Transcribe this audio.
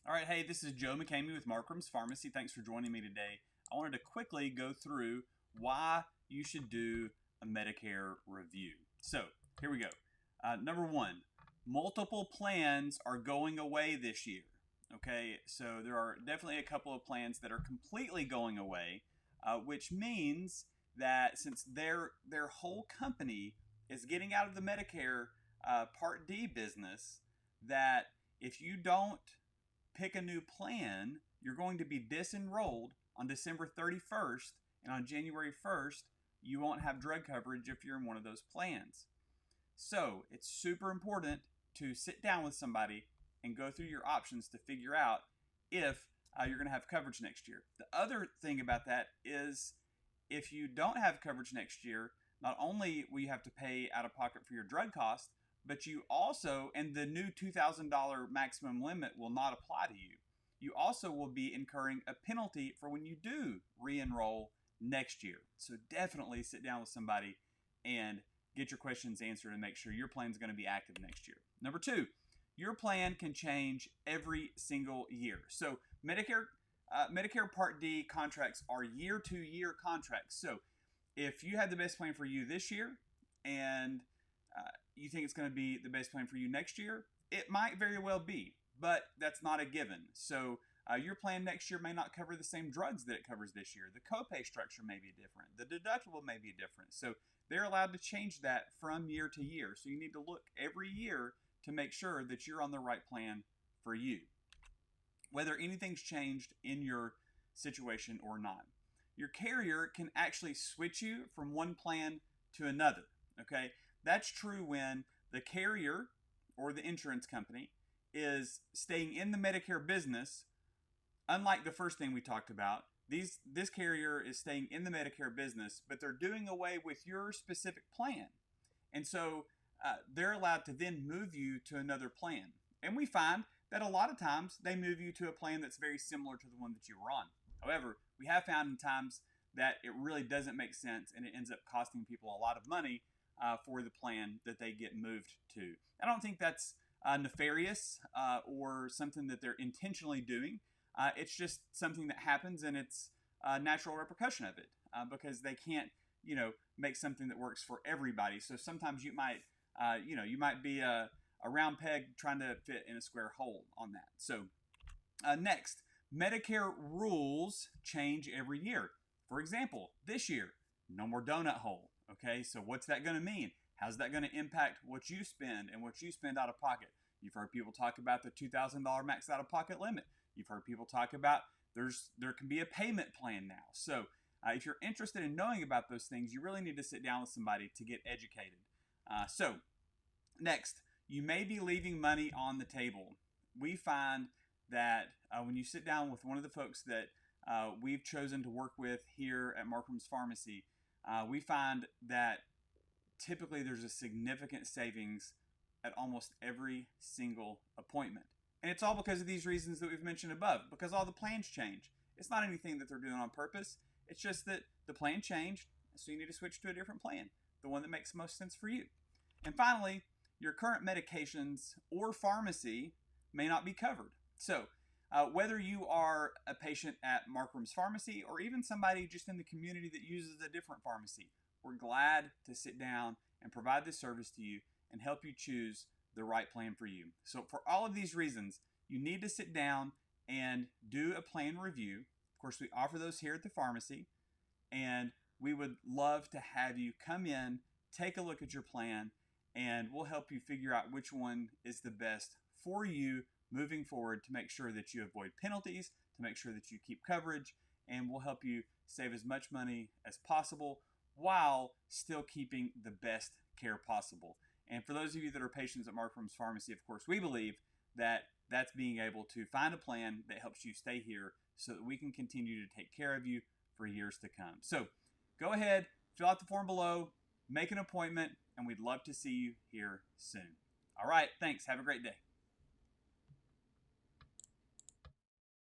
All right, hey, this is Joe McCamey with Markram's Pharmacy. Thanks for joining me today. I wanted to quickly go through why you should do a Medicare review. So, here we go. Number one, multiple plans are going away this year. Okay, so there are definitely a couple of plans that are completely going away, which means that since their whole company is getting out of the Medicare Part D business, that if you don't pick a new plan, you're going to be disenrolled on December 31st, and on January 1st, you won't have drug coverage if you're in one of those plans. So it's super important to sit down with somebody and go through your options to figure out if you're going to have coverage next year. The other thing about that is if you don't have coverage next year, not only will you have to pay out of pocket for your drug costs, but you also, and the new $2,000 maximum limit will not apply to you. You also will be incurring a penalty for when you do re-enroll next year. So definitely sit down with somebody and get your questions answered and make sure your plan is going to be active next year. Number two, your plan can change every single year. So Medicare Part D contracts are year-to-year contracts. So if you have the best plan for you this year and you think it's going to be the best plan for you next year, it might very well be, but that's not a given. So your plan next year may not cover the same drugs that it covers this year. The copay structure may be different. The deductible may be different. So they're allowed to change that from year to year. So you need to look every year to make sure that you're on the right plan for you, whether anything's changed in your situation or not. Your carrier can actually switch you from one plan to another, okay? That's true when the carrier or the insurance company is staying in the Medicare business. Unlike the first thing we talked about, this carrier is staying in the Medicare business, but they're doing away with your specific plan. And so they're allowed to then move you to another plan. And we find that a lot of times they move you to a plan that's very similar to the one that you were on. However, we have found in times that it really doesn't make sense and it ends up costing people a lot of money for the plan that they get moved to. I don't think that's nefarious or something that they're intentionally doing. It's just something that happens, and it's a natural repercussion of it because they can't, make something that works for everybody. So sometimes you might, you might be a round peg trying to fit in a square hole on that. So next, Medicare rules change every year. For example, this year, no more donut hole. Okay, so what's that going to mean? How's that going to impact what you spend and what you spend out of pocket? You've heard people talk about the $2,000 max out of pocket limit. You've heard people talk about there can be a payment plan now. So if you're interested in knowing about those things, you really need to sit down with somebody to get educated. So next, you may be leaving money on the table. We find that when you sit down with one of the folks that we've chosen to work with here at Markram's Pharmacy, we find that typically there's a significant savings at almost every single appointment. And it's all because of these reasons that we've mentioned above, because all the plans change. It's not anything that they're doing on purpose. It's just that the plan changed, so you need to switch to a different plan, the one that makes most sense for you. And finally, your current medications or pharmacy may not be covered. So whether you are a patient at Markram's Pharmacy or even somebody just in the community that uses a different pharmacy, we're glad to sit down and provide this service to you and help you choose the right plan for you. So for all of these reasons, you need to sit down and do a plan review. Of course, we offer those here at the pharmacy, and we would love to have you come in, take a look at your plan, and we'll help you figure out which one is the best for you moving forward to make sure that you avoid penalties, to make sure that you keep coverage, and we'll help you save as much money as possible while still keeping the best care possible. And for those of you that are patients at Markram's Pharmacy, of course, we believe that that's being able to find a plan that helps you stay here so that we can continue to take care of you for years to come. So go ahead, fill out the form below, make an appointment, and we'd love to see you here soon. All right, thanks. Have a great day.